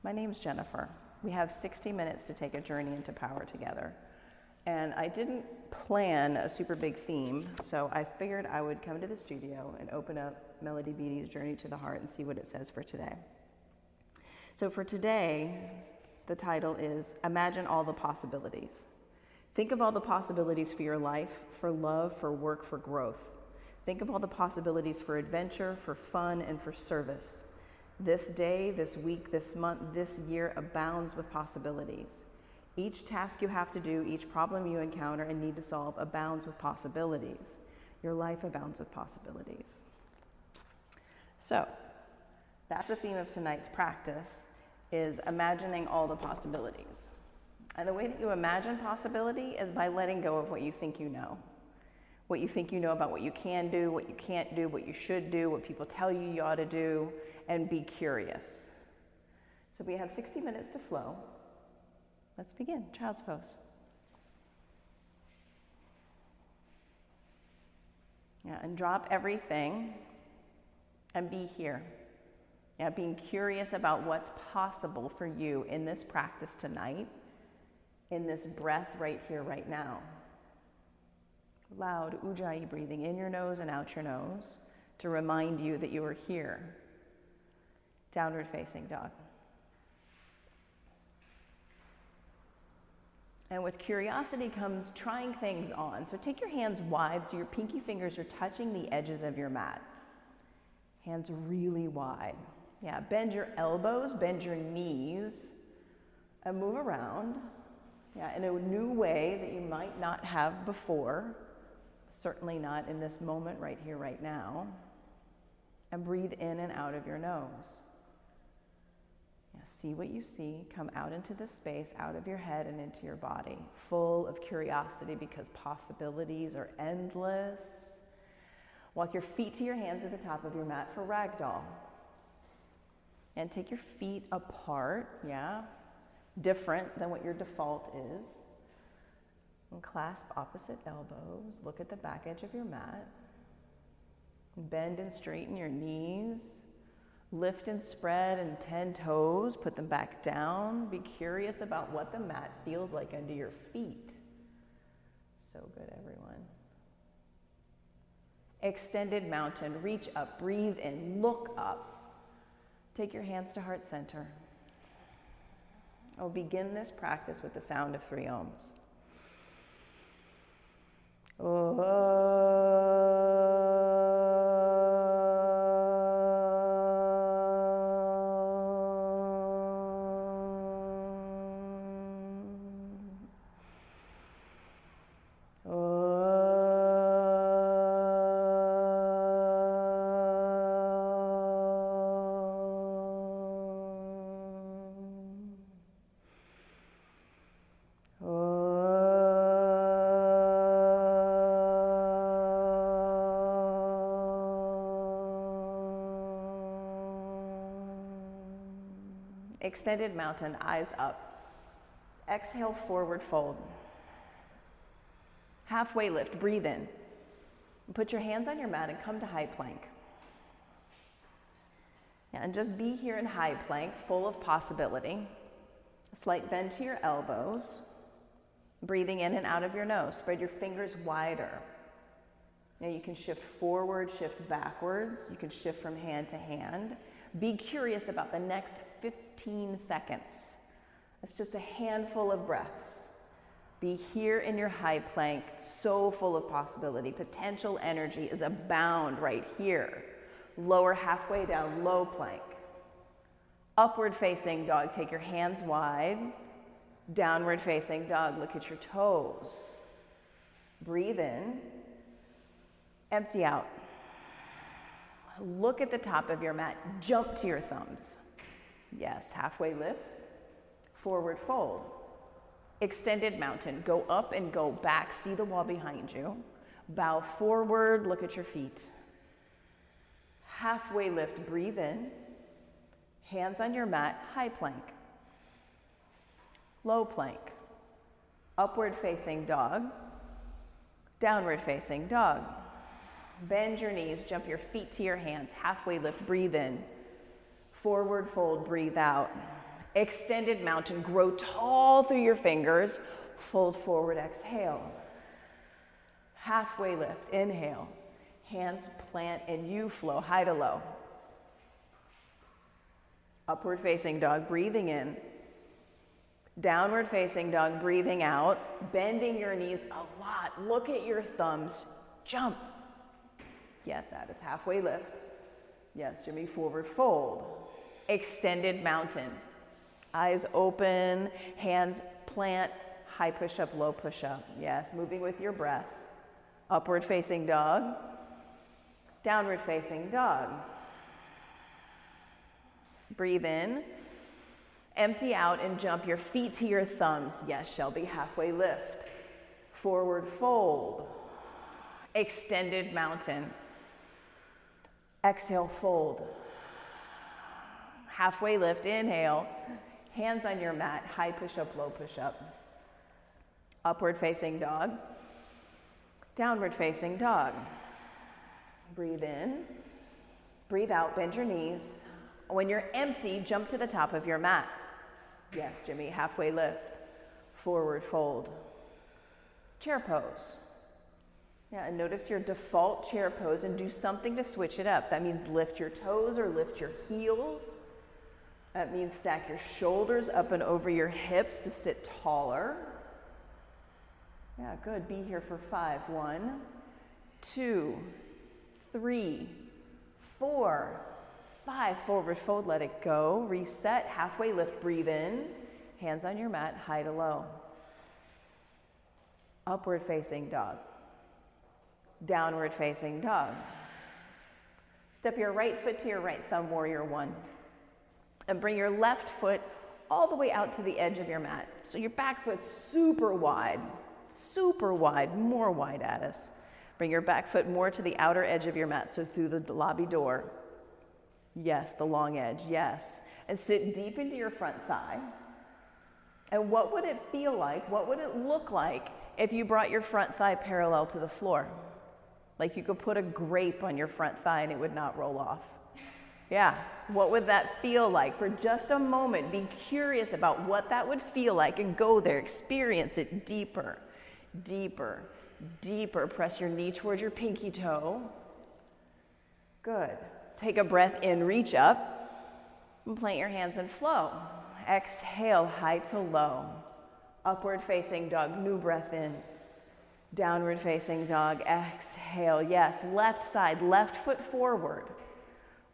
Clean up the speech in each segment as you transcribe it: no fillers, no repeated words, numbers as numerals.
My name's Jennifer. We have 60 minutes to take a journey into power together. And I didn't plan a super big theme, so I figured I would come to the studio and open up Melody Beattie's Journey to the Heart and see what it says for today. So for today, the title is Imagine All the Possibilities. Think of all the possibilities for your life, for love, for work, for growth. Think of all the possibilities for adventure, for fun, and for service. This day, this week, this month, this year abounds with possibilities. Each task you have to do, each problem you encounter and need to solve abounds with possibilities. Your life abounds with possibilities. So, that's the theme of tonight's practice, is imagining all the possibilities. And the way that you imagine possibility is by letting go of what you think you know. What you think you know about what you can do, what you can't do, what you should do, what people tell you you ought to do, and be curious. So we have 60 minutes to flow. Let's begin. Child's pose. Yeah, and drop everything and be here. Yeah, being curious about what's possible for you in this practice tonight, in this breath right here, right now. Loud ujjayi breathing in your nose and out your nose to remind you that you are here. Downward facing dog. And with curiosity comes trying things on. So take your hands wide so your pinky fingers are touching the edges of your mat. Hands really wide. Yeah, bend your elbows, bend your knees, and move around. Yeah, in a new way that you might not have before. Certainly not in this moment right here, right now. And breathe in and out of your nose. Yeah, see what you see. Come out into the space, out of your head and into your body. Full of curiosity because possibilities are endless. Walk your feet to your hands at the top of your mat for ragdoll. And take your feet apart, yeah? Different than what your default is. And clasp opposite elbows. Look at the back edge of your mat. Bend and straighten your knees. Lift and spread and 10 toes. Put them back down. Be curious about what the mat feels like under your feet. So good, everyone. Extended mountain. Reach up. Breathe in. Look up. Take your hands to heart center. I'll begin this practice with the sound of 3 ohms. Extended mountain, eyes up. Exhale, forward fold. Halfway lift, breathe in. Put your hands on your mat and come to high plank. Yeah, and just be here in high plank, full of possibility. A slight bend to your elbows. Breathing in and out of your nose. Spread your fingers wider. Now you can shift forward, shift backwards. You can shift from hand to hand. Be curious about the next 15 seconds. It's just a handful of breaths. Be here in your high plank, so full of possibility. Potential energy is abound right here. Lower halfway down, low plank. Upward facing dog, take your hands wide. Downward facing dog, look at your toes. Breathe in. Empty out. Look at the top of your mat, jump to your thumbs. Yes, halfway lift, forward fold. Extended mountain, go up and go back, see the wall behind you. Bow forward, look at your feet. Halfway lift, breathe in. Hands on your mat, high plank. Low plank. Upward facing dog. Downward facing dog. Bend your knees, jump your feet to your hands, halfway lift, breathe in. Forward fold, breathe out. Extended mountain, grow tall through your fingers. Fold forward, exhale. Halfway lift, inhale. Hands plant and you flow, high to low. Upward facing dog, breathing in. Downward facing dog, breathing out. Bending your knees a lot. Look at your thumbs. Jump. Yes, that is halfway lift. Yes, Jimmy, forward fold. Extended mountain. Eyes open, hands plant, high push-up, low push-up. Yes, moving with your breath. Upward facing dog. Downward facing dog. Breathe in. Empty out and jump your feet to your thumbs. Yes, Shelby, halfway lift. Forward fold. Extended mountain. Exhale, fold. Halfway lift, inhale. Hands on your mat, high push-up, low push-up. Upward facing dog. Downward facing dog. Breathe in. Breathe out, bend your knees. When you're empty, jump to the top of your mat. Yes, Jimmy, halfway lift. Forward fold. Chair pose. Yeah, and notice your default chair pose and do something to switch it up. That means lift your toes or lift your heels. That means stack your shoulders up and over your hips to sit taller. Yeah, good. Be here for 5. 1, 2, 3, 4, 5. Forward fold, let it go. Reset, halfway lift, breathe in. Hands on your mat, high to low. Upward facing dog. Downward facing dog. Step your right foot to your right thumb, warrior 1. And bring your left foot all the way out to the edge of your mat. So your back foot's super wide, more wide at us. Bring your back foot more to the outer edge of your mat, so through the lobby door. Yes, the long edge, yes. And sit deep into your front thigh. And what would it feel like, what would it look like if you brought your front thigh parallel to the floor? Like you could put a grape on your front thigh and it would not roll off. Yeah, what would that feel like? For just a moment, be curious about what that would feel like and go there, experience it deeper, deeper, deeper. Press your knee towards your pinky toe. Good. Take a breath in, reach up, and plant your hands and flow. Exhale, high to low. Upward facing dog, new breath in. Downward facing dog, exhale. Yes, left side, left foot forward.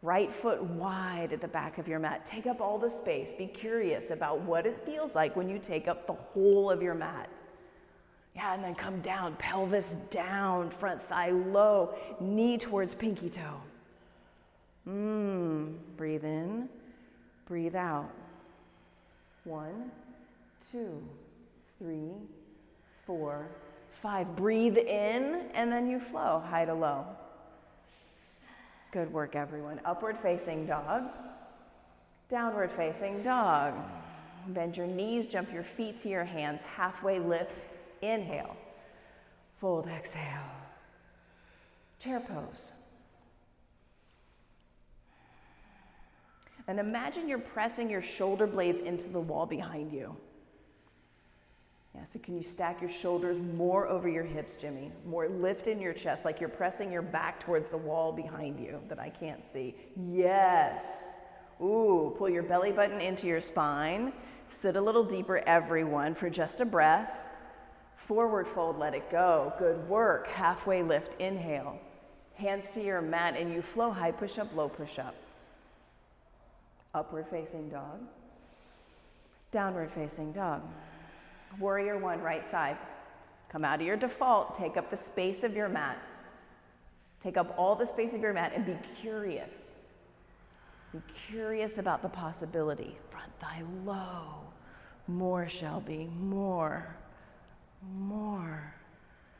Right foot wide at the back of your mat. Take up all the space. Be curious about what it feels like when you take up the whole of your mat. Yeah, and then come down, pelvis down, front thigh low, knee towards pinky toe. Breathe in, breathe out. 1, 2, 3, 4, 5. Breathe in, and then you flow, high to low. Good work, everyone. Upward facing dog, downward facing dog. Bend your knees, jump your feet to your hands, halfway lift, inhale. Fold, exhale. Chair pose. And imagine you're pressing your shoulder blades into the wall behind you. Yeah, so can you stack your shoulders more over your hips, Jimmy? More lift in your chest, like you're pressing your back towards the wall behind you that I can't see. Yes. Ooh, pull your belly button into your spine. Sit a little deeper, everyone, for just a breath. Forward fold, let it go. Good work. Halfway lift, inhale. Hands to your mat, and you flow high push-up, low push-up. Upward facing dog. Downward facing dog. Warrior 1, right side. Come out of your default, take up the space of your mat. Take up all the space of your mat and be curious. Be curious about the possibility. Front thigh low. More, Shelby, more.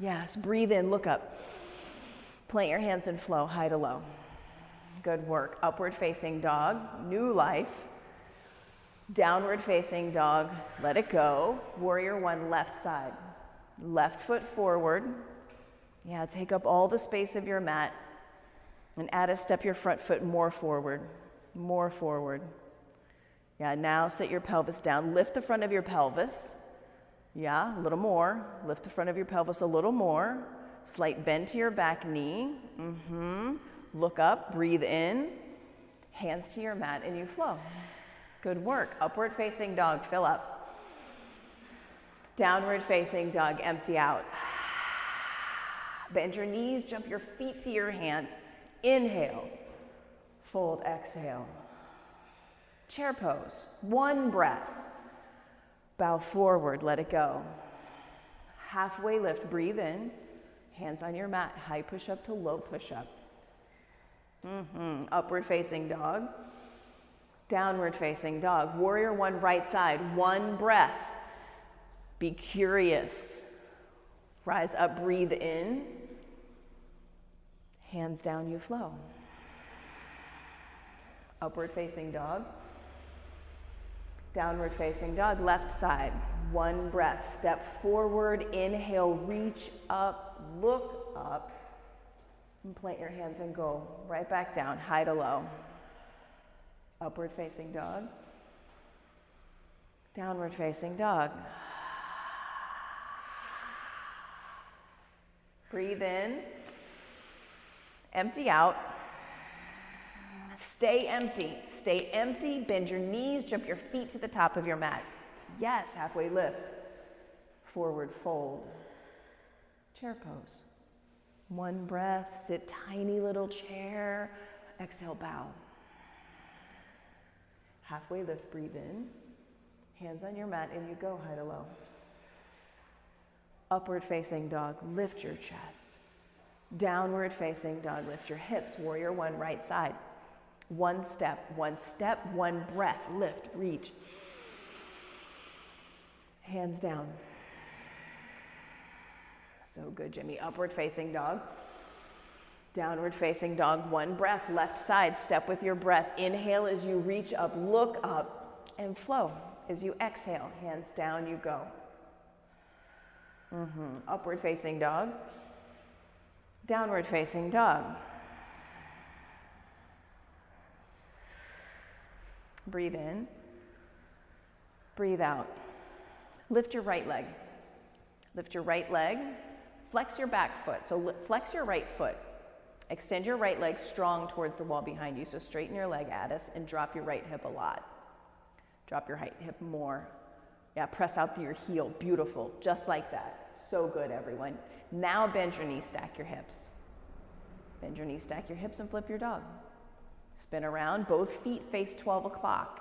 Yes, breathe in, look up. Plant your hands and flow, high to low. Good work. Upward facing dog, new life. Downward facing dog, let it go. Warrior 1, left side. Left foot forward. Yeah, take up all the space of your mat and add a step your front foot more forward. Yeah, now sit your pelvis down. Lift the front of your pelvis. Yeah, a little more. Lift the front of your pelvis a little more. Slight bend to your back knee. Look up, breathe in. Hands to your mat and you flow. Good work. Upward facing dog, fill up. Downward facing dog, empty out. Bend your knees, jump your feet to your hands. Inhale, fold, exhale. Chair pose, one breath. Bow forward, let it go. Halfway lift, breathe in. Hands on your mat, high push up to low push up. Upward facing dog. Downward facing dog. Warrior one, right side, one breath. Be curious. Rise up, breathe in. Hands down, you flow. Upward facing dog. Downward facing dog, left side. One breath, step forward, inhale, reach up, look up, and plant your hands and go right back down, high to low. Upward facing dog. Downward facing dog. Breathe in, empty out. Stay empty, bend your knees, jump your feet to the top of your mat. Yes, halfway lift, forward fold, chair pose. One breath, sit tiny little chair, exhale, bow. Halfway lift, breathe in, hands on your mat and you go high to low. Upward facing dog, lift your chest. Downward facing dog, lift your hips, warrior one, right side. One step, one breath, lift, reach. Hands down. So good, Jimmy. Upward facing dog. Downward facing dog, one breath, left side, step with your breath. Inhale as you reach up, look up, and flow. As you exhale, hands down, you go. Upward facing dog. Downward facing dog. Breathe in, breathe out. Lift your right leg. Lift your right leg, flex your back foot. So flex your right foot. Extend your right leg strong towards the wall behind you. So straighten your leg at us and drop your right hip a lot. Drop your right hip more. Yeah, press out through your heel. Beautiful, just like that. So good, everyone. Now bend your knees, stack your hips. Bend your knees, stack your hips, and flip your dog. Spin around, both feet face 12 o'clock.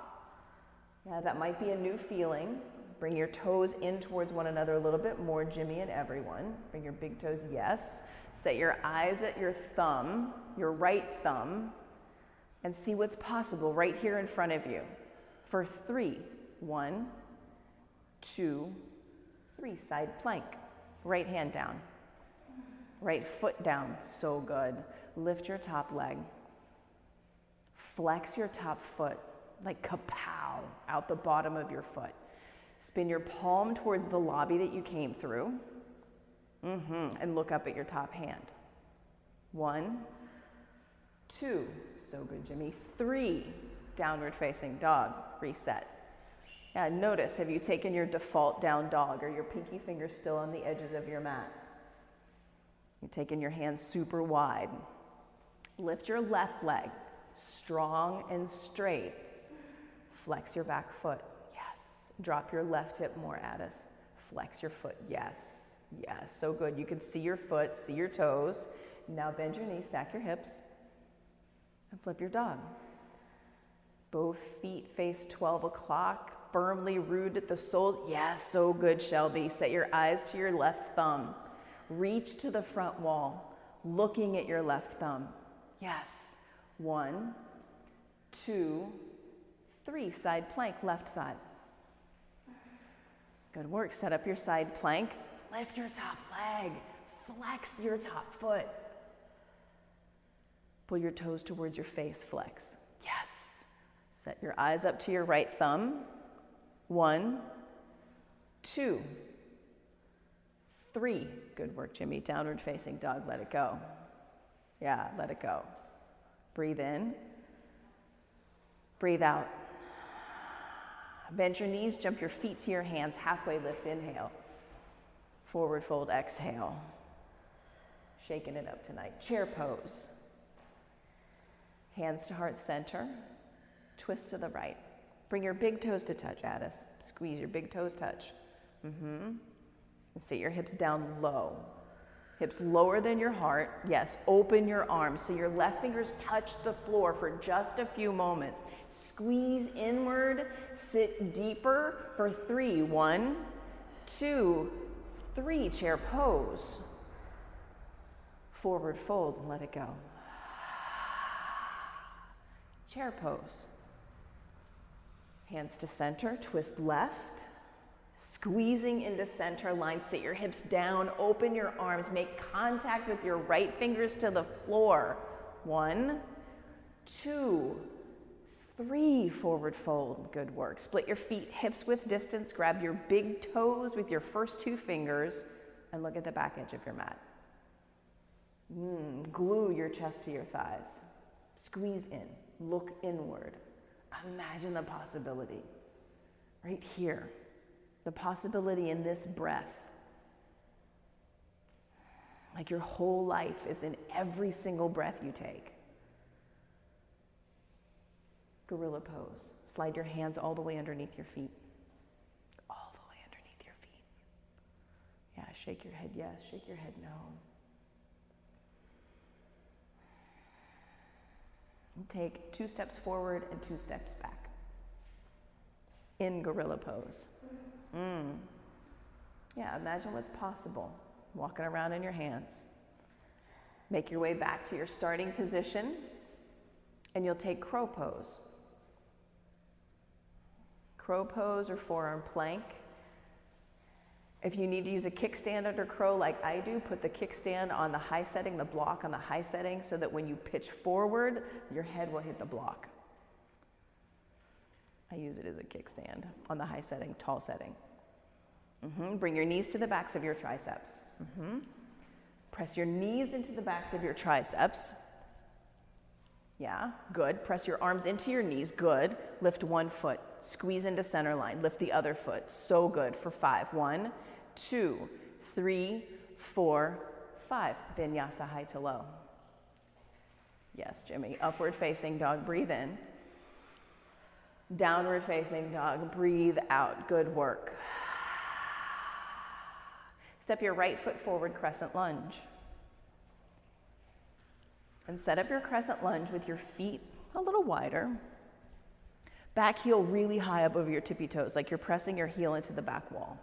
Yeah, that might be a new feeling. Bring your toes in towards one another a little bit more, Jimmy and everyone. Bring your big toes, yes. Set your eyes at your thumb, your right thumb, and see what's possible right here in front of you. For 3, 1, 2, 3, side plank. Right hand down. Right foot down, so good. Lift your top leg. Flex your top foot, like kapow, out the bottom of your foot. Spin your palm towards the lobby that you came through. And look up at your top hand. 1, 2, so good, Jimmy. 3, downward facing dog, reset. Yeah, notice, have you taken your default down dog or your pinky finger still on the edges of your mat? You're taking your hands super wide. Lift your left leg, strong and straight. Flex your back foot, yes. Drop your left hip more at us. Flex your foot, yes. Yes, so good. You can see your foot, see your toes. Now bend your knees, stack your hips, and flip your dog. Both feet face 12 o'clock, firmly rooted at the soles. Yes, so good, Shelby. Set your eyes to your left thumb. Reach to the front wall, looking at your left thumb. Yes. 1, 2, 3, side plank, left side. Good work. Set up your side plank. Lift your top leg. Flex your top foot. Pull your toes towards your face, flex. Yes. Set your eyes up to your right thumb. 1, 2, 3. Good work, Jimmy. Downward facing dog, let it go. Yeah, let it go. Breathe in. Breathe out. Bend your knees, jump your feet to your hands, halfway lift, inhale. Forward fold, exhale. Shaking it up tonight. Chair pose. Hands to heart center. Twist to the right. Bring your big toes to touch, Addis. Squeeze your big toes touch. And sit your hips down low. Hips lower than your heart. Yes, open your arms so your left fingers touch the floor for just a few moments. Squeeze inward, sit deeper for 3. 1, 2, 3. Chair pose. Forward fold and let it go. Chair pose. Hands to center, twist left. Squeezing into center line, sit your hips down, open your arms, make contact with your right fingers to the floor. 1, 2, 3, forward fold, good work. Split your feet, hips width distance, grab your big toes with your first 2 fingers, and look at the back edge of your mat. Glue your chest to your thighs. Squeeze in, look inward. Imagine the possibility, right here. The possibility in this breath. Like your whole life is in every single breath you take. Gorilla pose. Slide your hands all the way underneath your feet. All the way underneath your feet. Yeah, shake your head yes, shake your head no. And take 2 steps forward and 2 steps back. In gorilla pose. Yeah, imagine what's possible. Walking around in your hands. Make your way back to your starting position, and you'll take crow pose. Crow pose or forearm plank. If you need to use a kickstand under crow like I do, put the kickstand on the high setting, the block on the high setting, so that when you pitch forward, your head will hit the block. I use it as a kickstand on the high setting, tall setting. Bring your knees to the backs of your triceps. Press your knees into the backs of your triceps. Yeah, good. Press your arms into your knees. Good. Lift 1 foot. Squeeze into center line. Lift the other foot. So good for 5. 1, 2, 3, 4, 5. Vinyasa high to low. Yes, Jimmy. Upward facing dog. Breathe in. Downward facing dog. Breathe out. Good work. Step your right foot forward, crescent lunge. And set up your crescent lunge with your feet a little wider. Back heel really high up over your tippy toes, like you're pressing your heel into the back wall.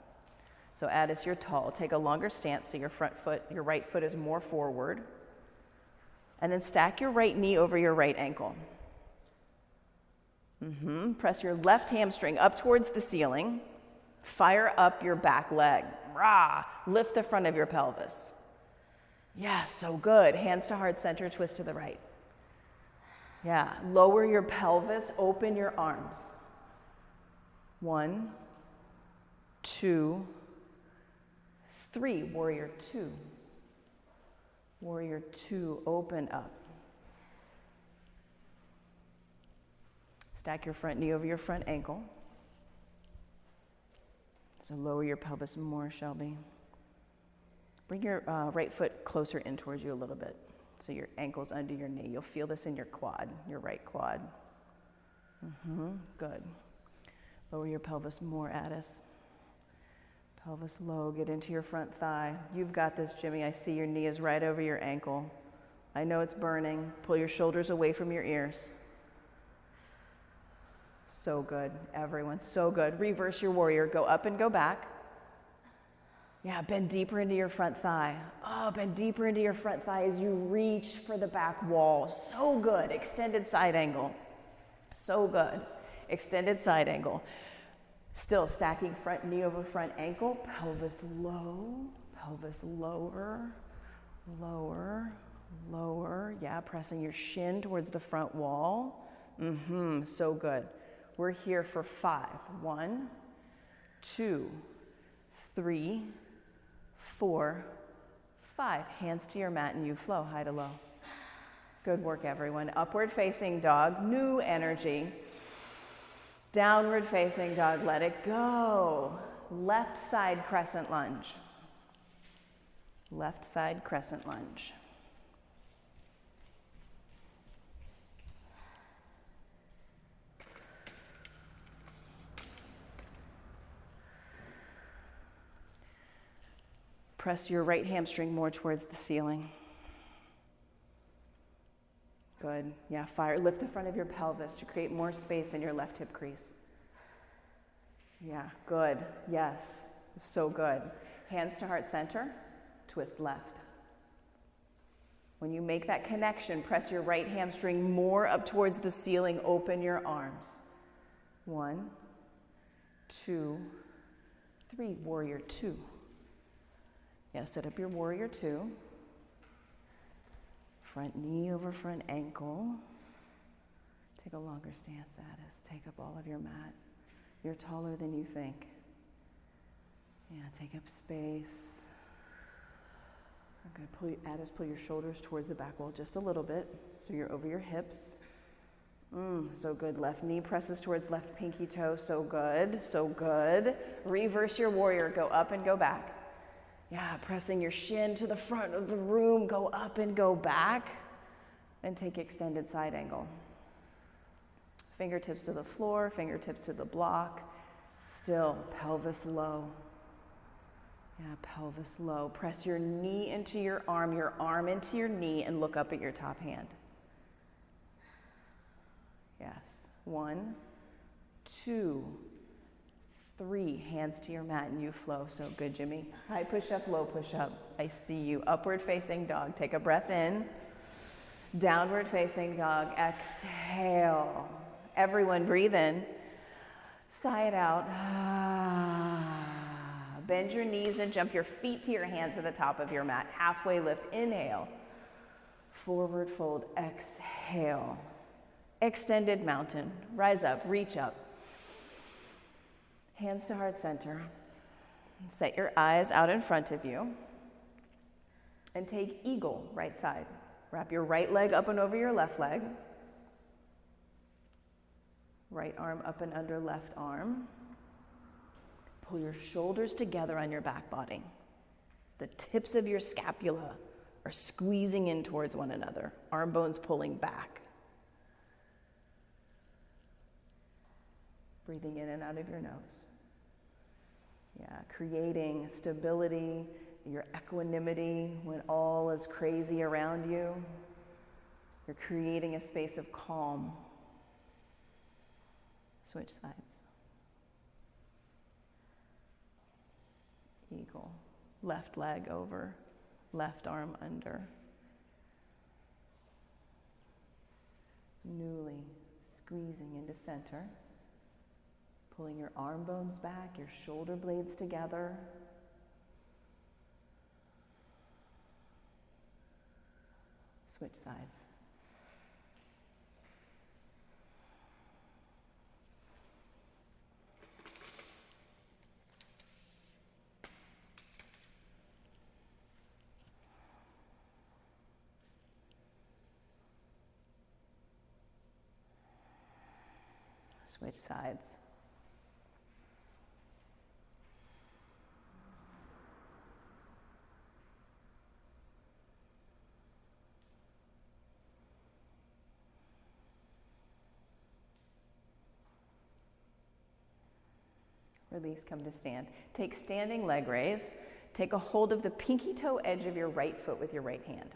So Addis, you're tall. Take a longer stance so your right foot is more forward. And then stack your right knee over your right ankle. Press your left hamstring up towards the ceiling. Fire up your back leg. Rah! Lift the front of your pelvis. Yeah, so good. Hands to heart center, twist to the right. Yeah, lower your pelvis, open your arms. 1, 2, 3. Warrior 2. Warrior 2, open up. Stack your front knee over your front ankle. So lower your pelvis more, Shelby. Bring your right foot closer in towards you a little bit. So your ankle's under your knee. You'll feel this in your quad, your right quad. Good. Lower your pelvis more, Addis. Pelvis low, get into your front thigh. You've got this, Jimmy. I see your knee is right over your ankle. I know it's burning. Pull your shoulders away from your ears. So good, everyone, so good. Reverse your warrior, go up and go back. Yeah, bend deeper into your front thigh. Oh, bend deeper into your front thigh as you reach for the back wall. So good, extended side angle. So good, extended side angle. Still stacking front knee over front ankle, pelvis low, pelvis lower, lower, lower. Yeah, pressing your shin towards the front wall. So good. We're here for 5. 1, 2, 3, 4, 5. Hands to your mat and you flow high to low. Good work, everyone. Upward facing dog, new energy. Downward facing dog, let it go. Left side crescent lunge. Left side crescent lunge. Press your right hamstring more towards the ceiling. Good. Yeah, fire. Lift the front of your pelvis to create more space in your left hip crease. Yeah, good. Yes, so good. Hands to heart center, twist left. When you make that connection, press your right hamstring more up towards the ceiling, open your arms. 1, 2, 3, warrior 2. Yeah, set up your warrior 2. Front knee over front ankle. Take a longer stance, Addis. Take up all of your mat. You're taller than you think. Yeah, take up space. Okay, Addis, pull your shoulders towards the back wall just a little bit. So you're over your hips. So good. Left knee presses towards left pinky toe. So good. So good. Reverse your warrior. Go up and go back. Yeah, pressing your shin to the front of the room, go up and go back, and take extended side angle. Fingertips to the floor, fingertips to the block, still pelvis low. Yeah, pelvis low. Press your knee into your arm into your knee, and look up at your top hand. Yes, 1, 2, 3, hands to your mat and you flow. So good, Jimmy. High push up, low push up. I see you. Upward facing dog. Take a breath in. Downward facing dog. Exhale. Everyone breathe in. Sigh it out. Bend your knees and jump your feet to your hands at the top of your mat. Halfway lift. Inhale. Forward fold. Exhale. Extended mountain. Rise up. Reach up. Hands to heart center. Set your eyes out in front of you. And take eagle, right side. Wrap your right leg up and over your left leg. Right arm up and under left arm. Pull your shoulders together on your back body. The tips of your scapula are squeezing in towards one another. Arm bones pulling back. Breathing in and out of your nose. Yeah, creating stability, your equanimity when all is crazy around you. You're creating a space of calm. Switch sides. Eagle. Left leg over, left arm under. Newly squeezing into center. Pulling your arm bones back, your shoulder blades together. Switch sides. Switch sides. Release, come to stand. Take standing leg raise. Take a hold of the pinky toe edge of your right foot with your right hand.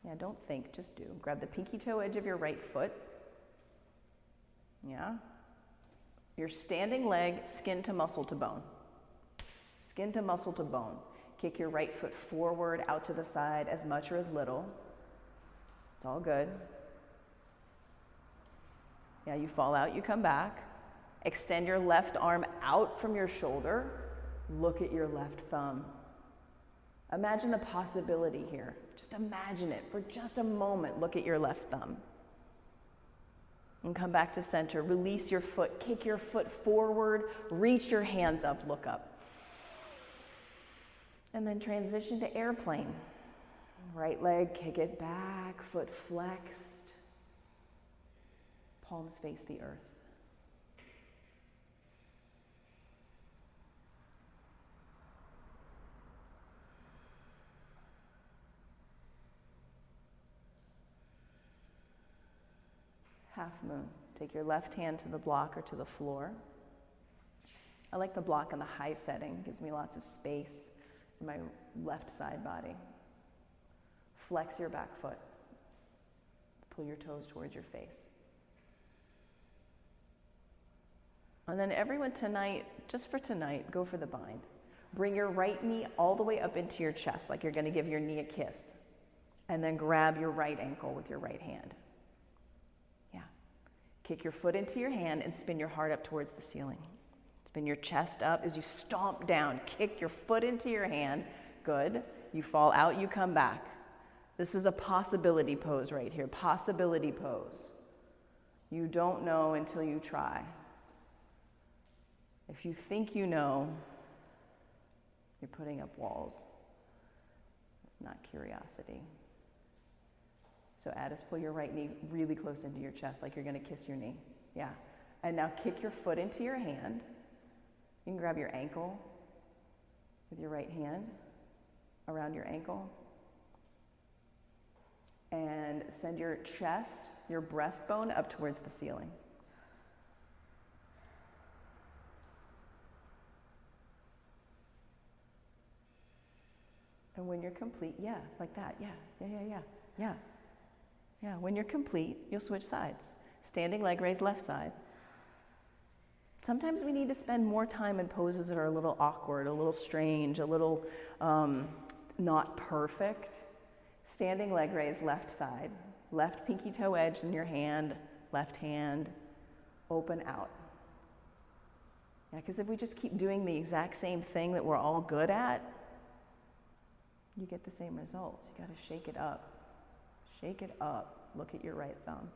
Yeah, don't think, just do. Grab the pinky toe edge of your right foot. Yeah. Your standing leg, skin to muscle to bone. Skin to muscle to bone. Kick your right foot forward, out to the side, as much or as little. It's all good. Yeah, you fall out, you come back. Extend your left arm out from your shoulder. Look at your left thumb. Imagine the possibility here. Just imagine it for just a moment. Look at your left thumb. And come back to center. Release your foot. Kick your foot forward. Reach your hands up. Look up. And then transition to airplane. Right leg, kick it back. Foot flexed. Palms face the earth. half moon. Take your left hand to the block or to the floor. I like the block on the high setting. Gives me lots of space in my left side body. Flex your back foot. Pull your toes towards your face. And then everyone tonight, just for tonight, go for the bind. Bring your right knee all the way up into your chest, like you're going to give your knee a kiss. And then grab your right ankle with your right hand. Yeah. Kick your foot into your hand and spin your heart up towards the ceiling. Spin your chest up as you stomp down. Kick your foot into your hand. Good. You fall out, you come back. This is a possibility pose right here. Possibility pose. You don't know until you try. If you think you know, you're putting up walls. It's not curiosity. So Addis, pull your right knee really close into your chest, like you're going to kiss your knee. Yeah. And now kick your foot into your hand. You can grab your ankle with your right hand around your ankle. And send your chest, your breastbone up towards the ceiling. And when you're complete, yeah, like that, yeah. When you're complete, you'll switch sides. Standing leg raise left side. Sometimes we need to spend more time in poses that are a little awkward, a little strange, a little not perfect. Standing leg raise left side. Left pinky toe edge in your hand, left hand, open out. Yeah, because if we just keep doing the exact same thing that we're all good at, you get the same results. You got to shake it up. Shake it up. Look at your right thumb.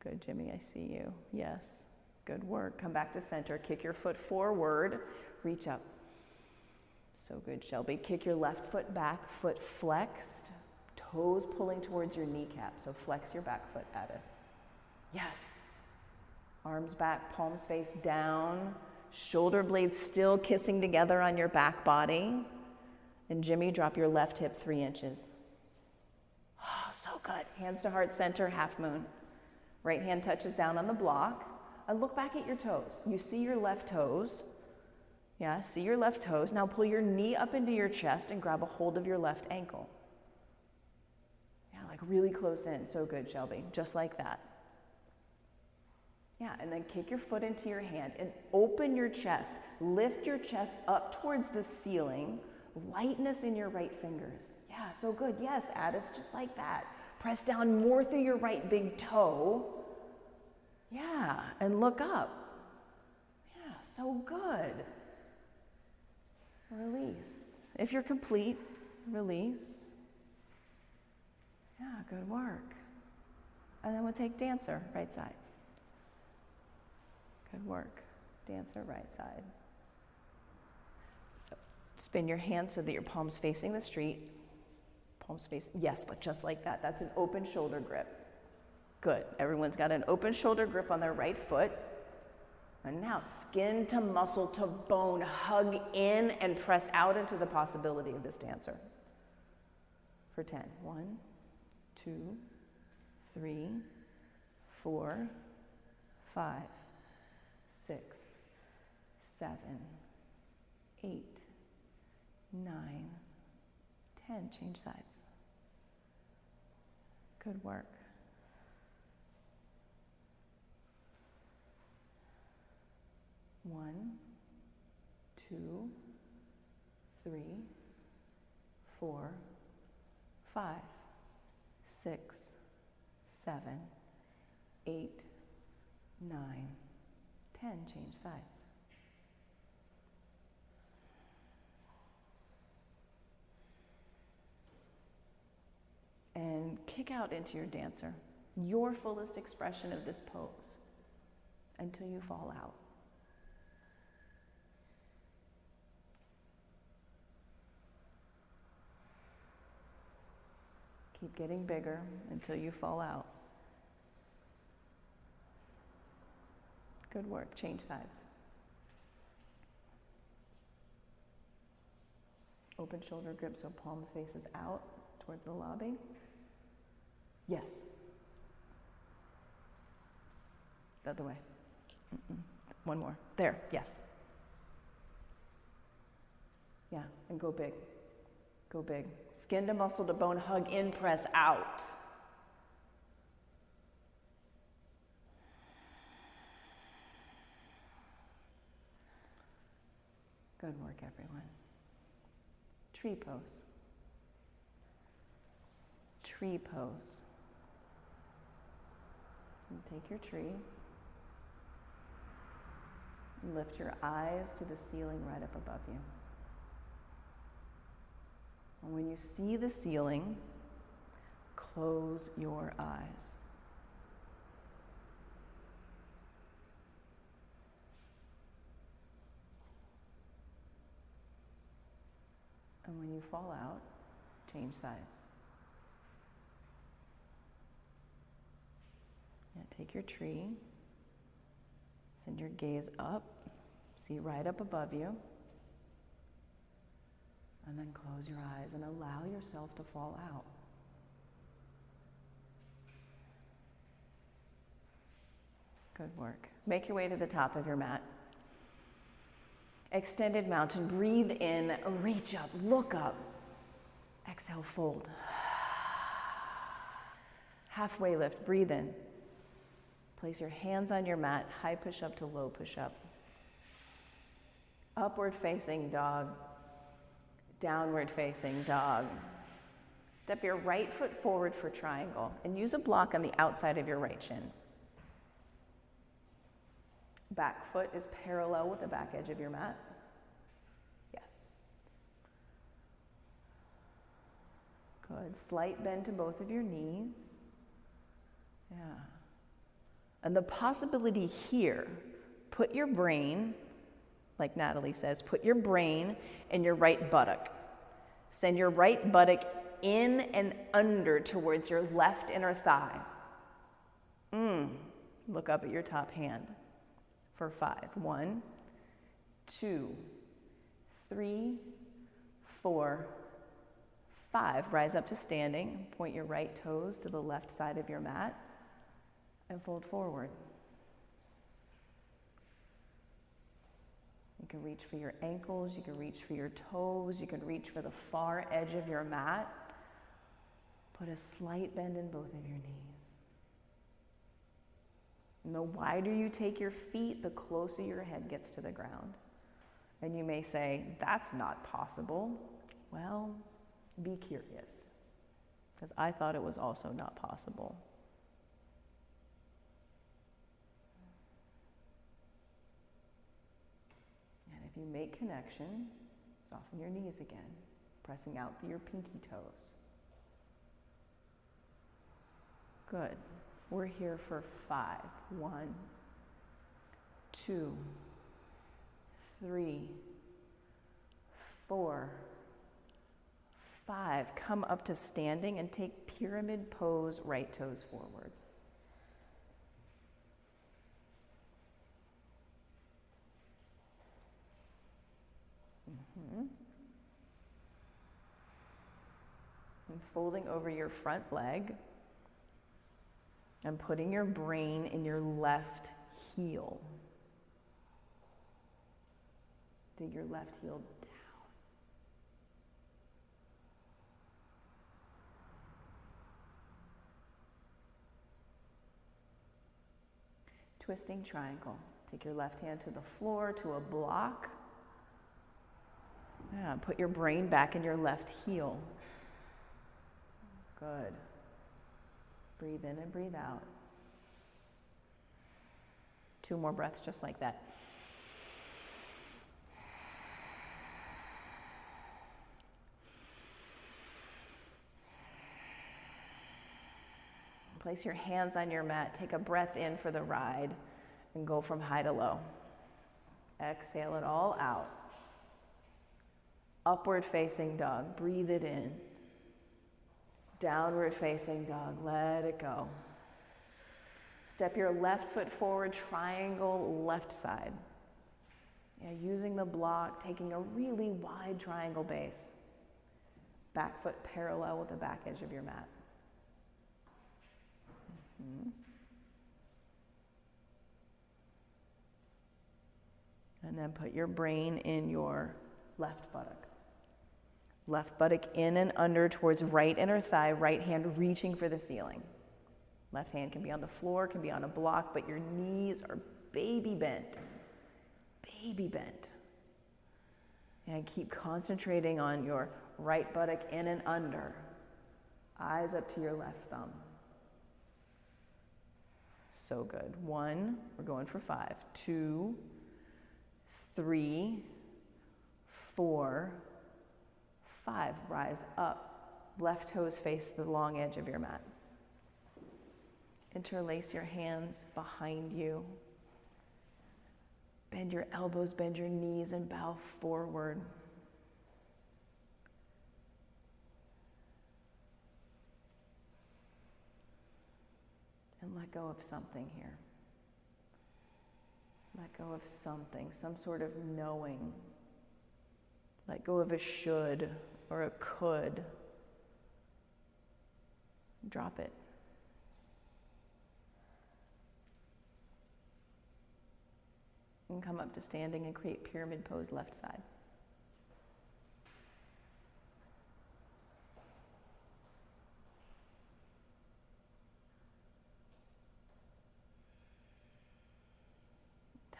Good, Jimmy, I see you. Yes, good work. Come back to center. Kick your foot forward. Reach up. So good, Shelby. Kick your left foot back, foot flexed, toes pulling towards your kneecap. So flex your back foot, Addis. Yes. Arms back, palms face down, shoulder blades still kissing together on your back body. And Jimmy, drop your left hip 3 inches. Oh, so good. Hands to heart center, half moon. Right hand touches down on the block. And look back at your toes. You see your left toes. Yeah, see your left toes. Now pull your knee up into your chest and grab a hold of your left ankle. Yeah, like really close in. So good, Shelby. Just like that. Yeah, and then kick your foot into your hand and open your chest. Lift your chest up towards the ceiling. Lightness in your right fingers. Yeah, so good. Yes, Addis, just like that. Press down more through your right big toe. Yeah, and look up. Yeah, so good. Release. If you're complete, release. Yeah, good work. And then we'll take dancer, right side. Good work. Dancer, right side. So spin your hands so that your palms facing the street. Palms face, yes, but just like that. That's an open shoulder grip. Good. Everyone's got an open shoulder grip on their right foot. And now skin to muscle to bone, hug in and press out into the possibility of this dancer. For 10. 1, 2, 3, 4, 5, 6, 7, 8, 9, 10. Change sides. Good work. One, 2, 3, 4, 5, 6, 7, 8, 9, 10. Change sides. And kick out into your dancer, your fullest expression of this pose until you fall out. Keep getting bigger until you fall out. Good work. Change sides. Open shoulder grip so palms faces out towards the lobby. Yes. The other way. One more. There, yes. Yeah, and go big. Go big. Skin to muscle to bone, hug in, press out. Good work, everyone. Tree pose. Tree pose. And take your tree. And lift your eyes to the ceiling right up above you. And when you see the ceiling, close your eyes. And when you fall out, change sides. Yeah, take your tree, send your gaze up, see right up above you, and then close your eyes and allow yourself to fall out. Good work. Make your way to the top of your mat. Extended mountain, breathe in, reach up, look up. Exhale, fold. Halfway lift, breathe in. Place your hands on your mat, high push up to low push up. Upward facing dog, downward facing dog. Step your right foot forward for triangle and use a block on the outside of your right shin. Back foot is parallel with the back edge of your mat. Yes. Good. Slight bend to both of your knees. Yeah. And the possibility here, put your brain, like Natalie says, put your brain in your right buttock. Send your right buttock in and under towards your left inner thigh. Look up at your top hand for 5. 1, 2, 3, 4, 5. Rise up to standing. Point your right toes to the left side of your mat and fold forward. You can reach for your ankles, you can reach for your toes, you can reach for the far edge of your mat. Put a slight bend in both of your knees. And the wider you take your feet, the closer your head gets to the ground. And you may say, that's not possible. Well, be curious, because I thought it was also not possible. And if you make connection, soften your knees again, pressing out through your pinky toes. Good. We're here for 5. 1, 2, 3, 4, 5. Come up to standing and take pyramid pose, right toes forward. And folding over your front leg. And putting your brain in your left heel. Dig your left heel down. Twisting triangle. Take your left hand to the floor, to a block. Yeah, put your brain back in your left heel. Good. Breathe in and breathe out. 2 more breaths just like that. Place your hands on your mat. Take a breath in for the ride and go from high to low. Exhale it all out. Upward facing dog. Breathe it in. Downward facing dog, let it go. Step your left foot forward, triangle left side. Yeah, using the block, taking a really wide triangle base. Back foot parallel with the back edge of your mat. And then put your brain in your left buttock. Left buttock in and under towards right inner thigh, right hand reaching for the ceiling. Left hand can be on the floor, can be on a block, but your knees are baby bent. Baby bent. And keep concentrating on your right buttock in and under. Eyes up to your left thumb. So good. 1, we're going for 5. 2, 3, 4, 5. Rise up. Left toes face the long edge of your mat. Interlace your hands behind you. Bend your elbows, bend your knees, and bow forward. And let go of something here. Let go of something, some sort of knowing. Let go of a should or a could. Drop it. And come up to standing and create pyramid pose left side.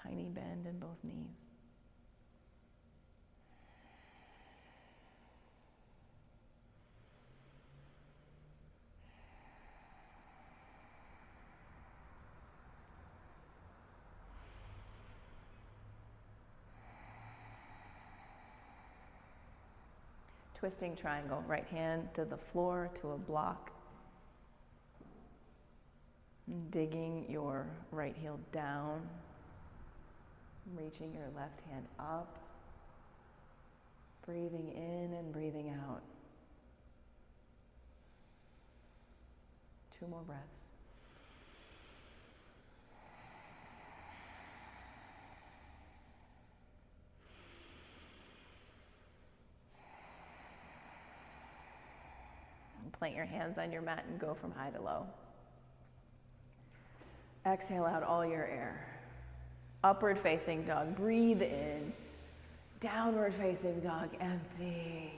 Tiny bend in both knees. Twisting triangle, right hand to the floor, to a block. Digging your right heel down. Reaching your left hand up. Breathing in and breathing out. 2 more breaths. Plant your hands on your mat and go from high to low. Exhale out all your air. Upward facing dog, breathe in. Downward facing dog, empty.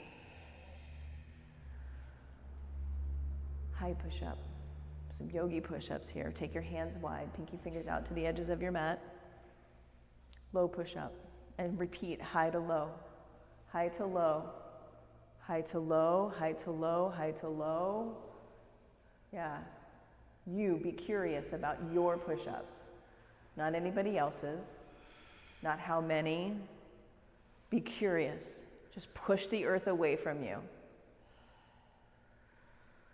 High push-up. Some yogi push-ups here. Take your hands wide, pinky fingers out to the edges of your mat. Low push-up. And repeat, high to low. High to low. High to low, high to low, high to low. Yeah. You be curious about your push-ups, not anybody else's, not how many. Be curious. Just push the earth away from you.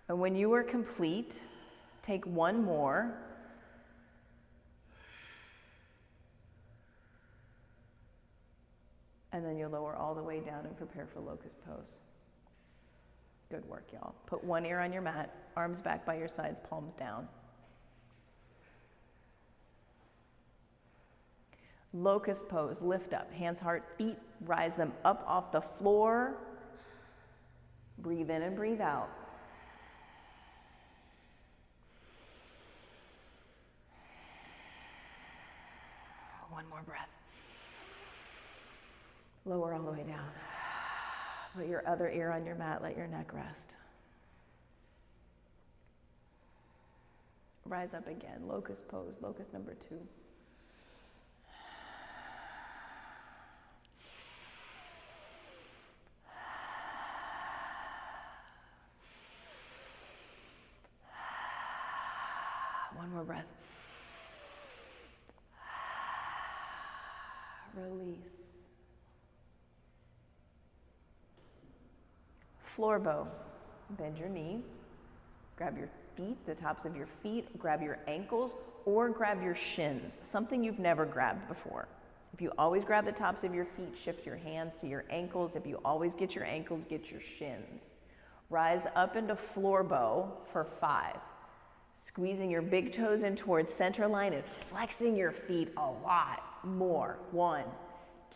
And when you are complete, take 1 more. And then you'll lower all the way down and prepare for locust pose. Good work, y'all. Put 1 ear on your mat, arms back by your sides, palms down. Locust pose, lift up, hands, heart, feet, rise them up off the floor. Breathe in and breathe out. One more breath. Lower all the way down. Put your other ear on your mat, let your neck rest. Rise up again, locust pose, locust number 2. One more breath. Release. Floor bow. Bend your knees. Grab your feet, the tops of your feet. Grab your ankles or grab your shins, something you've never grabbed before. If you always grab the tops of your feet, shift your hands to your ankles. If you always get your ankles, get your shins. Rise up into floor bow for 5. Squeezing your big toes in towards center line and flexing your feet a lot more. 1,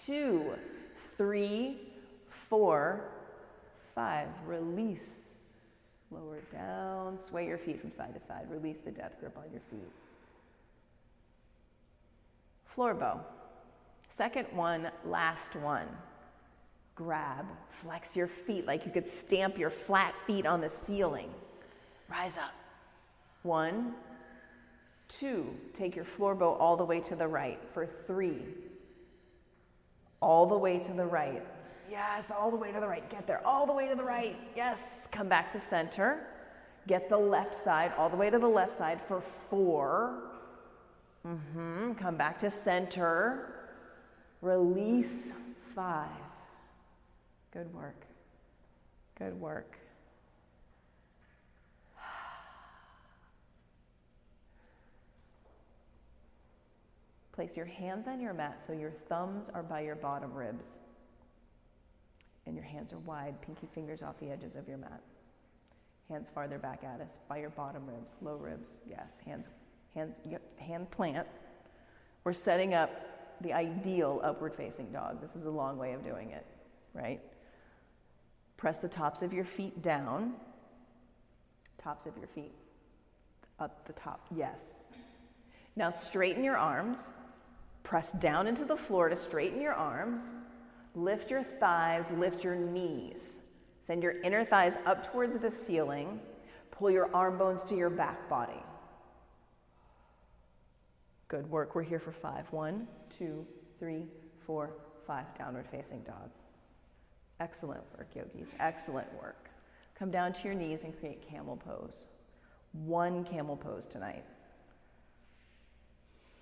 2, 3, 4, 5. Release. Lower down. Sway your feet from side to side. Release the death grip on your feet. Floor bow. Second one, last one. Grab, flex your feet like you could stamp your flat feet on the ceiling. Rise up. 1, 2, take your floor bow all the way to the right for 3. All the way to the right. Yes, all the way to the right. Get there, all the way to the right. Yes, come back to center. Get the left side, all the way to the left side for 4. Come back to center. Release 5. Good work. Good work. Place your hands on your mat so your thumbs are by your bottom ribs. And your hands are wide, pinky fingers off the edges of your mat. Hands farther back at us, by your bottom ribs, low ribs. Yes, hand plant. We're setting up the ideal upward facing dog. This is a long way of doing it, right? Press the tops of your feet down. Tops of your feet up the top, yes. Now straighten your arms. Press down into the floor to straighten your arms. Lift your thighs, lift your knees. Send your inner thighs up towards the ceiling. Pull your arm bones to your back body. Good work. We're here for 5. 1, 2, 3, 4, 5. Downward facing dog. Excellent work, yogis. Excellent work. Come down to your knees and create camel pose. 1 camel pose tonight.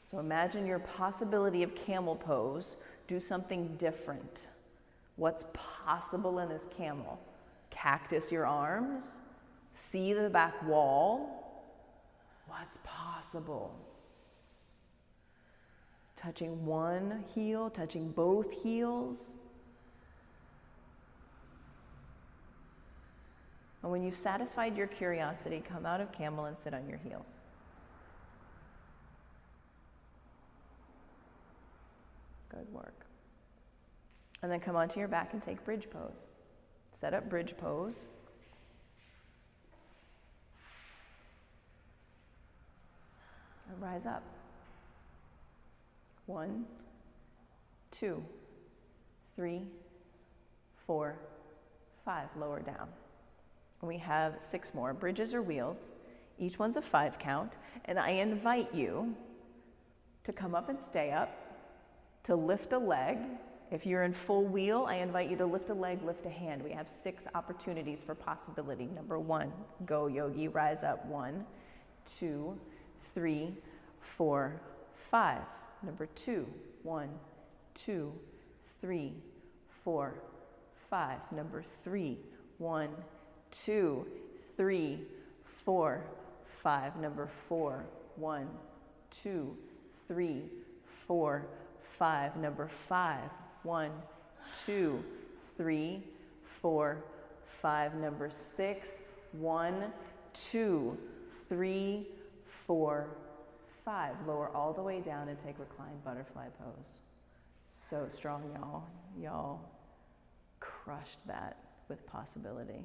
So imagine your possibility of camel pose. Do something different. What's possible in this camel? Cactus your arms. See the back wall. What's possible? Touching one heel, touching both heels. And when you've satisfied your curiosity, come out of camel and sit on your heels. Good work. And then come onto your back and take bridge pose. Set up bridge pose. And rise up. 1, 2, 3, 4, 5. Lower down. And we have 6 more. Bridges or wheels. Each one's a 5 count. And I invite you to come up and stay up, to lift a leg. If you're in full wheel, I invite you to lift a leg, lift a hand. We have 6 opportunities for possibility. Number 1, go yogi, rise up. 1, 2, 3, 4, 5. Number 2, 1, 2, 3, 4, 5. Number 3, 1, 2, 3, 4, 5. Number 4, 1, 2, 3, 4, 5. Number 5, 1, 2, 3, 4, 5. Number 6, 1, 2, 3, 4, 5. Lower all the way down and take reclined butterfly pose. So strong, y'all. Y'all crushed that with possibility.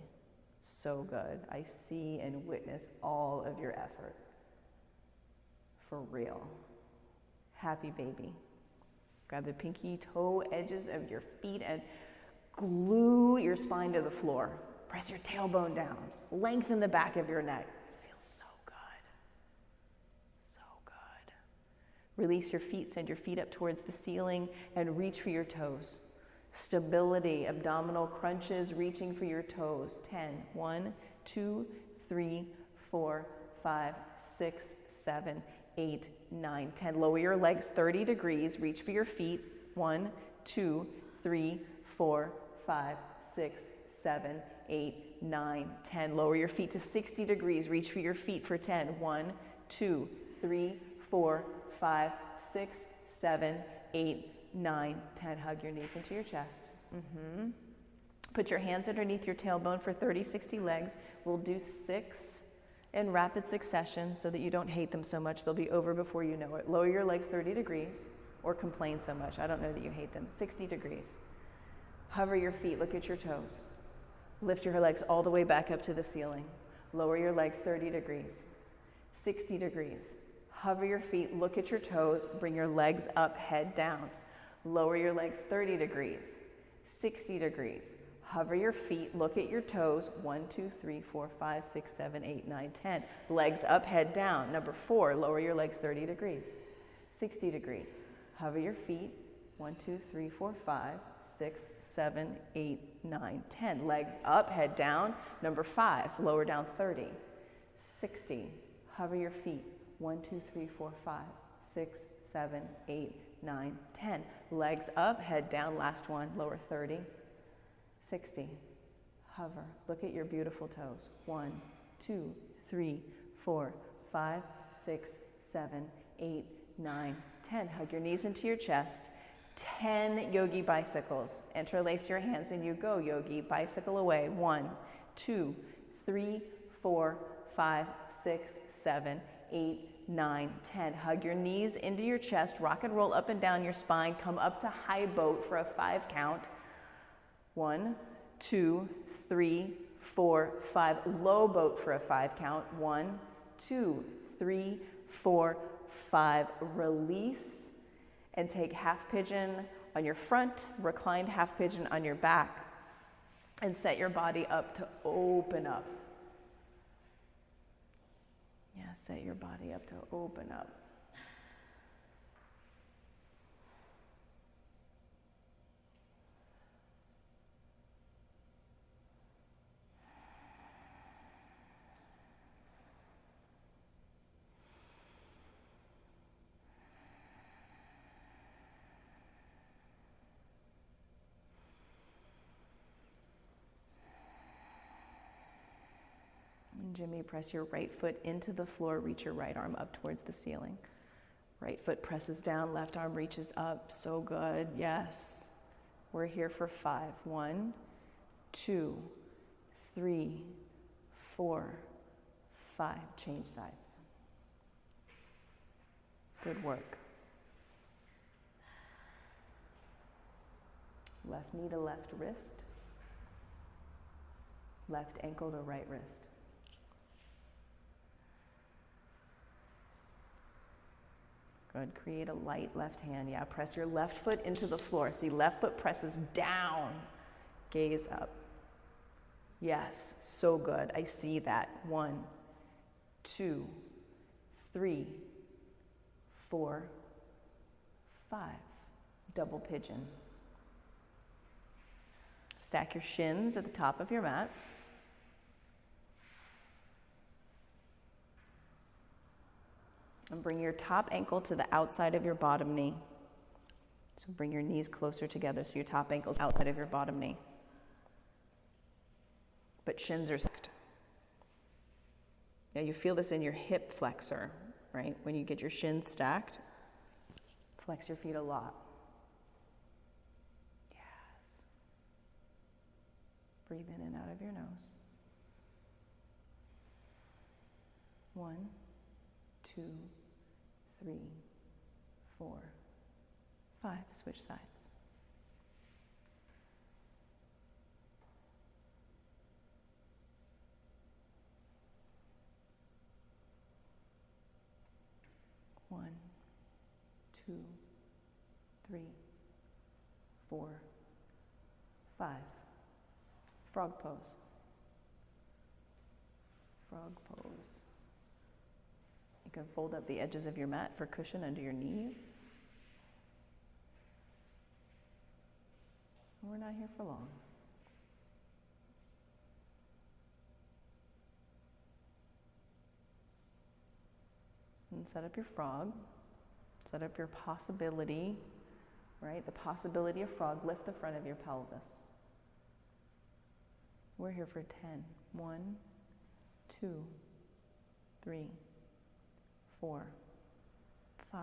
So good. I see and witness all of your effort. For real. Happy baby. Grab the pinky toe edges of your feet and glue your spine to the floor. Press your tailbone down. Lengthen the back of your neck. It feels so good. So good. Release your feet. Send your feet up towards the ceiling and reach for your toes. Stability, abdominal crunches, reaching for your toes. 10. 1, 2, 3, 4, 5, 6, 7, 8, 9, 10. Lower your legs 30 degrees. Reach for your feet. 1, 2, 3, 4, 5, 6, 7, 8, 9, 10. Lower your feet to 60 degrees. Reach for your feet for 10. 1, 2, 3, 4, 5, 6, 7, 8, 9, 10. Hug your knees into your chest. Put your hands underneath your tailbone for 30, 60 legs. We'll do 6 in rapid succession so that you don't hate them so much. They'll be over before you know it. Lower your legs 30 degrees or complain so much. I don't know that you hate them. 60 degrees. Hover your feet. Look at your toes. Lift your legs all the way back up to the ceiling. Lower your legs 30 degrees. 60 degrees. Hover your feet. Look at your toes. Bring your legs up, head down. Lower your legs 30 degrees, 60 degrees. Hover your feet, look at your toes. 1, 2, 3, 4, 5, 6, 7, 8, 9, 10. Legs up, head down. Number 4, lower your legs 30 degrees, 60 degrees. Hover your feet. 1, 2, 3, 4, 5, 6, 7, 8, 9, 10. Legs up, head down. Number 5, lower down 30, 60. Hover your feet. 1, 2, 3, 4, 5, 6, 7, 8, 9, 10. Legs up, head down. Last one, lower 30, 60. Hover. Look at your beautiful toes. 1, 2, 3, 4, 5, 6, 7, 8, 9, 10. Hug your knees into your chest. 10 yogi bicycles. Interlace your hands and you go, yogi. Bicycle away. 1, 2, 3, 4, 5, 6, 7, 8, 9, 10. Hug your knees into your chest. Rock and roll up and down your spine. Come up to high boat for a 5 count. 1, 2, 3, 4, 5. Low boat for a 5 count. 1, 2, 3, 4, 5. Release and take half pigeon on your front, reclined half pigeon on your back, and set your body up to open up. Yeah, set your body up to open up. Jimmy, press your right foot into the floor, reach your right arm up towards the ceiling. Right foot presses down, left arm reaches up. So good, yes. We're here for 5. 1, 2, 3, 4, 5. Change sides. Good work. Left knee to left wrist. Left ankle to right wrist. Good. Create a light left hand. Yeah, press your left foot into the floor. See, left foot presses down. Gaze up. Yes, so good. I see that. 1, 2, 3, 4, 5. Double pigeon. Stack your shins at the top of your mat. And bring your top ankle to the outside of your bottom knee. So bring your knees closer together so your top ankle's outside of your bottom knee. But shins are stacked. Yeah, you feel this in your hip flexor, right? When you get your shins stacked, flex your feet a lot. Yes. Breathe in and out of your nose. 1, 2, 3, 4, 5. Switch sides. One, 2, 3, 4, 5. Frog pose. Frog pose. You can fold up the edges of your mat for cushion under your knees. We're not here for long. And set up your frog. Set up your possibility, right? The possibility of frog. Lift the front of your pelvis. We're here for 10. 1, 2, 3, 4, 5,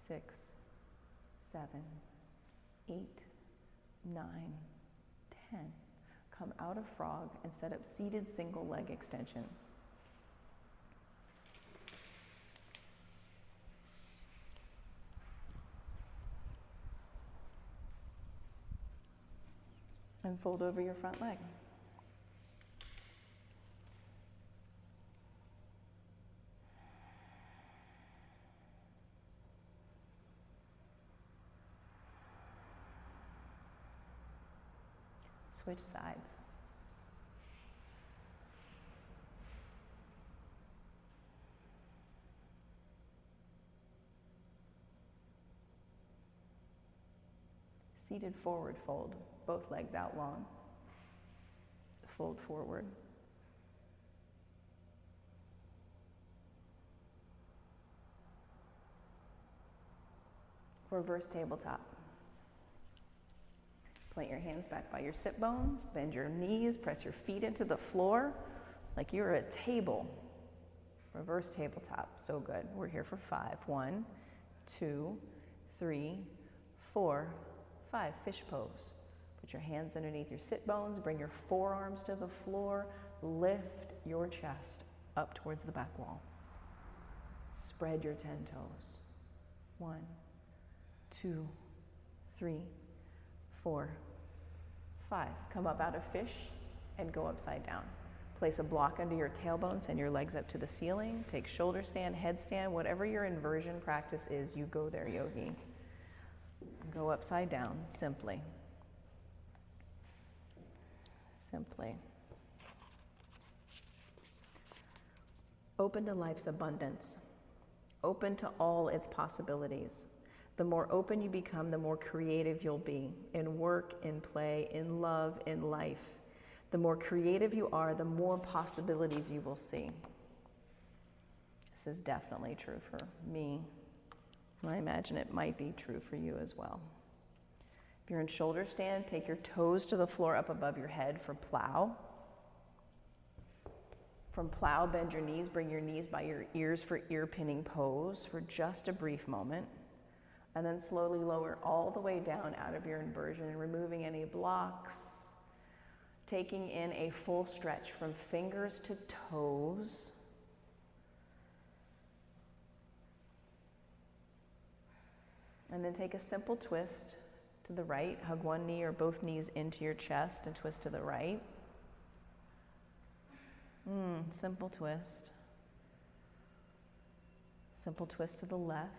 6, 7, 8, 9, 10. Come out of frog and set up seated single leg extension. And fold over your front leg. Switch sides. Seated forward fold, both legs out long. Fold forward. Reverse tabletop. Plant your hands back by your sit bones, bend your knees, press your feet into the floor like you're at a table. Reverse tabletop, so good. We're here for 5. 1, 2, 3, 4, 5. Fish pose. Put your hands underneath your sit bones, bring your forearms to the floor, lift your chest up towards the back wall. Spread your 10 toes. 1, 2, 3, 4, 5. Come up out of fish and go upside down. Place a block under your tailbone, send your legs up to the ceiling. Take shoulder stand, headstand, whatever your inversion practice is, you go there, yogi. Go upside down, simply. Simply. Open to life's abundance. Open to all its possibilities. The more open you become, the more creative you'll be in work, in play, in love, in life. The more creative you are, the more possibilities you will see. This is definitely true for me. I imagine it might be true for you as well. If you're in shoulder stand, take your toes to the floor up above your head for plow. From plow, bend your knees, bring your knees by your ears for ear pinning pose for just a brief moment. And then slowly lower all the way down out of your inversion, removing any blocks, taking in a full stretch from fingers to toes. And then take a simple twist to the right. Hug one knee or both knees into your chest and twist to the right. Simple twist. Simple twist to the left.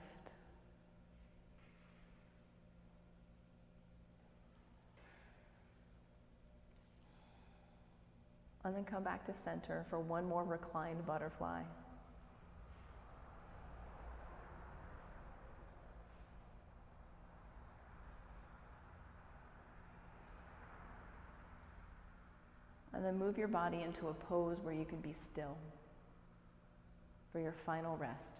And then come back to center for one more reclined butterfly. And then move your body into a pose where you can be still for your final rest.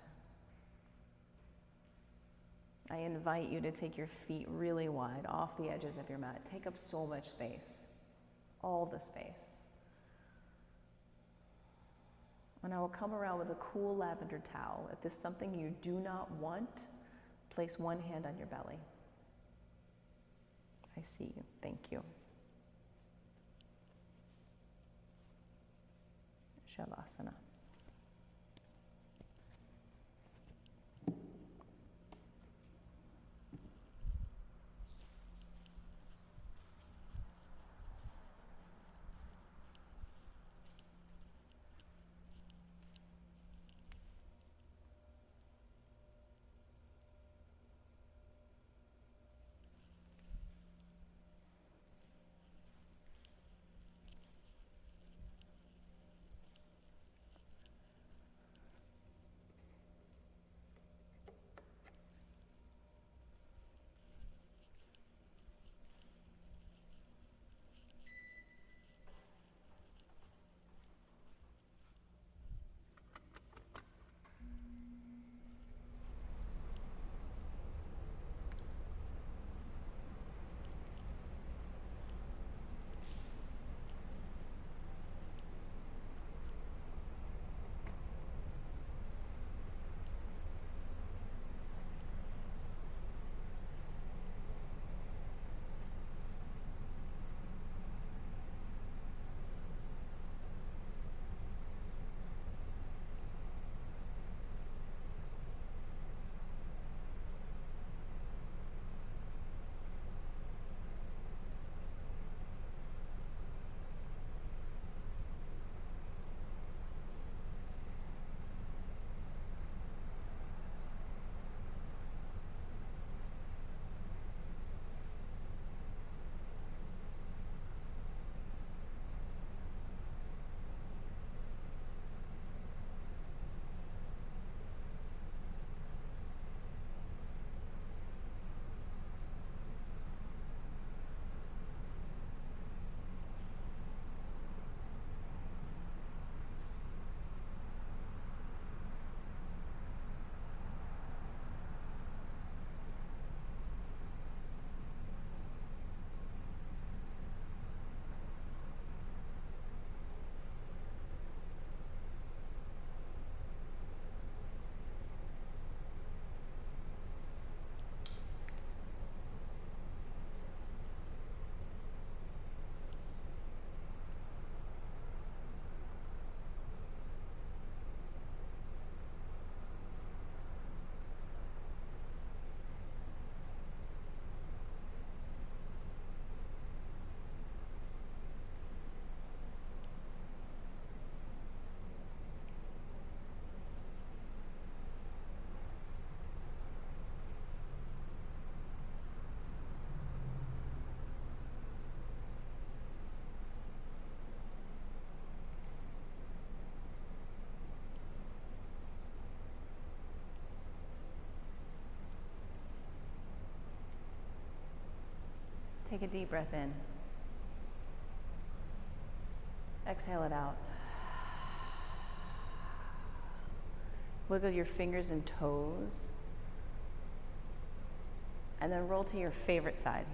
I invite you to take your feet really wide off the edges of your mat. Take up so much space, all the space. And I will come around with a cool lavender towel. If this is something you do not want, place one hand on your belly. I see you. Thank you. Shavasana. Take a deep breath in. Exhale it out. Wiggle your fingers and toes. And then roll to your favorite side.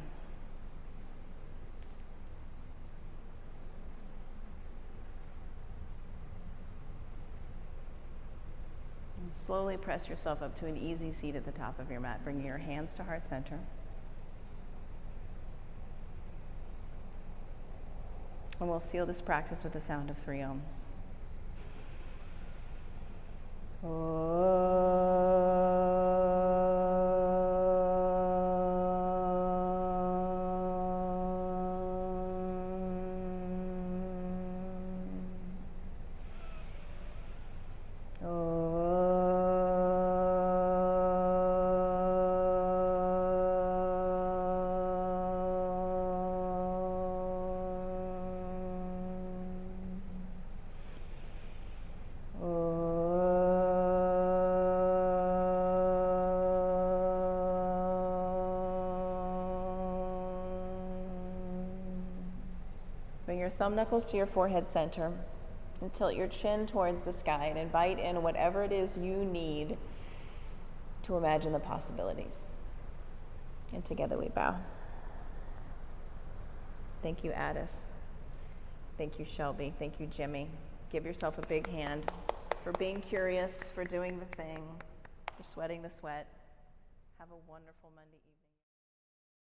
And slowly press yourself up to an easy seat at the top of your mat, bringing your hands to heart center. And we'll seal this practice with the sound of 3 ohms. Bring your thumb knuckles to your forehead center and tilt your chin towards the sky and invite in whatever it is you need to imagine the possibilities. And together we bow. Thank you, Addis. Thank you, Shelby. Thank you, Jimmy. Give yourself a big hand for being curious, for doing the thing, for sweating the sweat. Have a wonderful Monday evening.